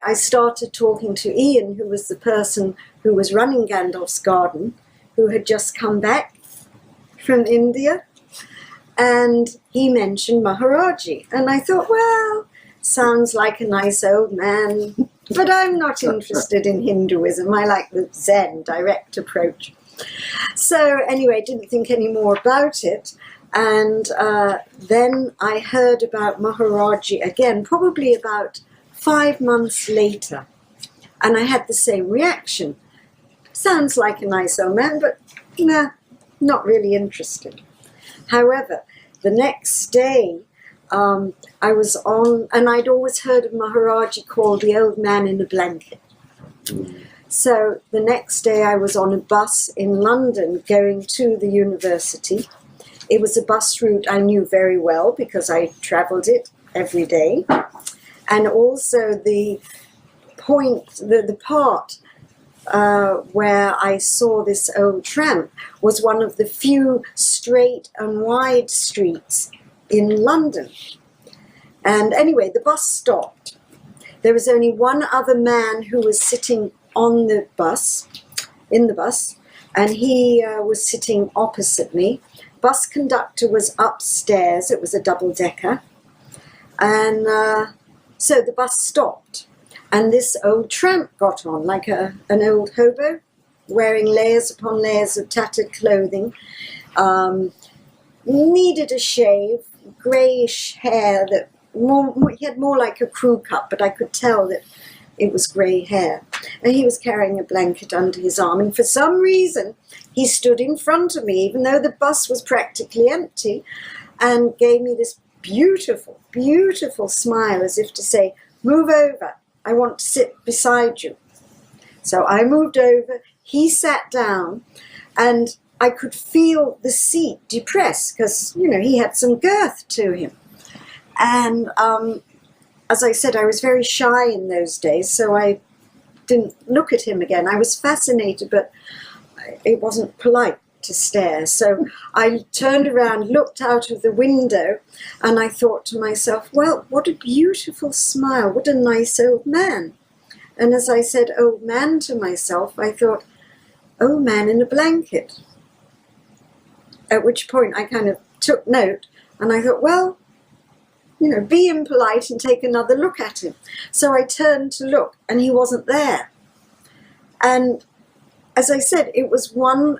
I started talking to Iain, who was the person who was running Gandalf's garden, who had just come back from India. And he mentioned Maharajji. And I thought, well, sounds like a nice old man, but I'm not interested in Hinduism. I like the Zen, direct approach. So anyway, didn't think any more about it. And then I heard about Maharajji again, probably about 5 months later. And I had the same reaction. Sounds like a nice old man, but nah, not really interested. However, the next day, I was on, and I'd always heard of Maharajji called the old man in a blanket. So the next day I was on a bus in London going to the university. It was a bus route I knew very well because I travelled it every day. And also the point, the part where I saw this old tramp was one of the few straight and wide streets in London. And anyway, the bus stopped. There was only one other man who was sitting on the bus, in the bus, and he was sitting opposite me. Bus conductor was upstairs. It was a double-decker. And so the bus stopped. And this old tramp got on, like an old hobo, wearing layers upon layers of tattered clothing, needed a shave, greyish hair that he had more like a crew cut, but I could tell that it was grey hair. And he was carrying a blanket under his arm. And for some reason, he stood in front of me, even though the bus was practically empty, and gave me this beautiful, beautiful smile, as if to say, move over. I want to sit beside you. So I moved over, he sat down, and I could feel the seat depressed because, you know, he had some girth to him. And as I said, I was very shy in those days, so I didn't look at him again. I was fascinated, but it wasn't polite to stare. So I turned around, looked out of the window, and I thought to myself, well, what a beautiful smile, what a nice old man. And as I said old man to myself, I thought, old man in a blanket. At which point I kind of took note, and I thought, well, you know, be impolite and take another look at him. So I turned to look, and he wasn't there. And as I said, it was one...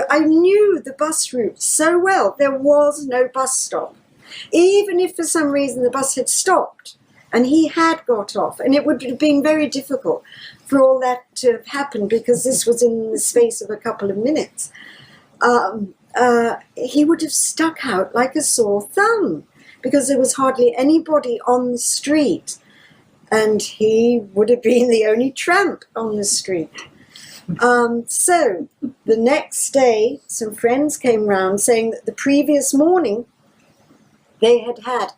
I knew the bus route so well. There was no bus stop. Even if for some reason the bus had stopped and he had got off, and it would have been very difficult for all that to have happened because this was in the space of a couple of minutes, he would have stuck out like a sore thumb because there was hardly anybody on the street, and he would have been the only tramp on the street. So the next day, some friends came round saying that the previous morning they had had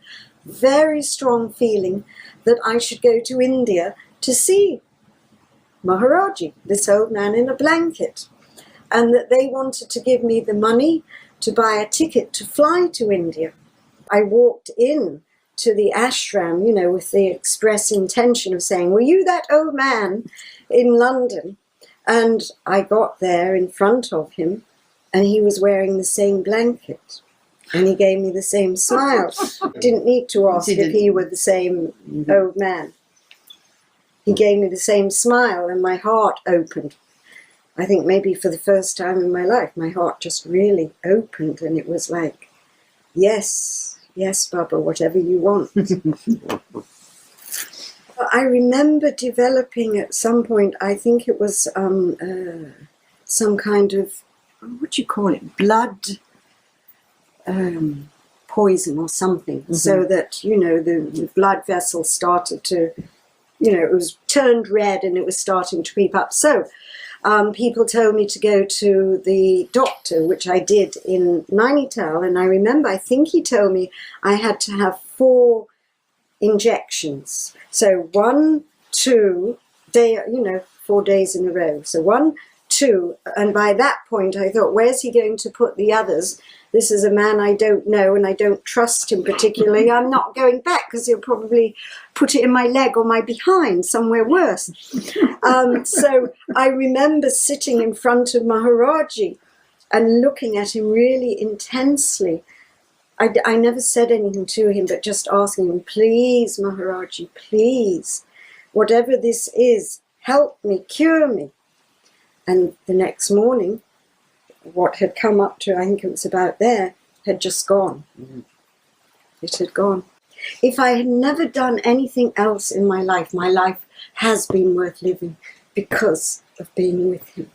very strong feeling that I should go to India to see Maharajji, this old man in a blanket, and that they wanted to give me the money to buy a ticket to fly to India. I walked in to the ashram, you know, with the express intention of saying, were you that old man in London? And I got there in front of him, and he was wearing the same blanket, and he gave me the same smile. Didn't need to ask if he were the same old man. He gave me the same smile, and my heart opened. I think maybe for the first time in my life, my heart just really opened, and it was like, yes, yes, Baba, whatever you want. I remember developing at some point, I think it was some kind of, what do you call it, blood poison or something, so that, you know, the blood vessels started to, you know, it was turned red and it was starting to creep up. So people told me to go to the doctor, which I did in Nainital, and I remember, I think he told me I had to have 4 injections. So 1, 2, 4 days in a row. So 1, 2, and by that point I thought, where's he going to put the others? this is a man I don't know and I don't trust him particularly. I'm not going back because he'll probably put it in my leg or my behind, somewhere worse. So I remember sitting in front of Maharajji and looking at him really intensely. I never said anything to him, but just asking him, please, Maharajji, please, whatever this is, help me, cure me. And the next morning, what had come up to, I think it was about there, had just gone. Mm-hmm. It had gone. If I had never done anything else in my life has been worth living because of being with him.